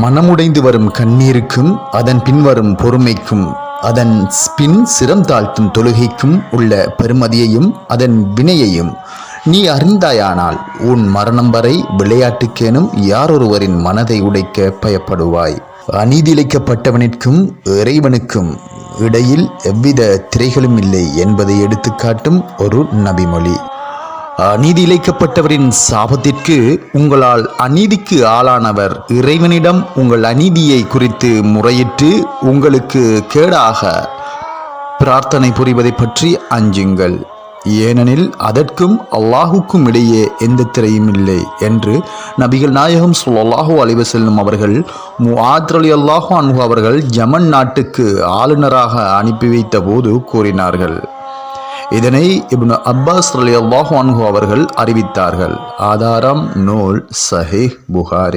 மனமுடைந்து வரும் கண்ணீருக்கும் அதன் பின்வரும் பொறுமைக்கும் அதன் பின் சிரம் தாழ்த்தும் தொழுகைக்கும் உள்ள பெருமதியையும் அதன் வினையையும் நீ அறிந்தாயானால் உன் மரணம் வரை விளையாட்டுக்கேனும் யாரொருவரின் மனதை உடைக்க பயப்படுவாய். அநீதி இழைக்கப்பட்டவனிற்கும் இறைவனுக்கும் இடையில் எவ்வித திரைகளும் இல்லை என்பதை எடுத்துக்காட்டும் ஒரு நபிமொழி. அநீதி இழைக்கப்பட்டவரின் சாபத்திற்கு உங்களால் அநீதிக்கு ஆளானவர் இறைவனிடம் உங்கள் அநீதியை குறித்து முறையிட்டு உங்களுக்கு கேடாக பிரார்த்தனை புரிவதை பற்றி அஞ்சுங்கள். ஏனெனில் அதற்கும் அல்லாஹுக்கும் இடையே எந்த திரையும் இல்லை என்று நபிகள் நாயகம் ஸல்லல்லாஹு அலைஹி வஸல்லம் அவர்கள் முஆத் ரலியல்லாஹு அன்ஹு அவர்கள் யமன் நாட்டுக்கு ஆளுநராக அனுப்பி வைத்த போது கூறினார்கள். இதனை இப்னு அப்பாஸ் ரலியல்லாஹு அன்ஹு அவர்கள் அறிவித்தார்கள். ஆதாரம் நூல் சஹீஹ் புகாரி.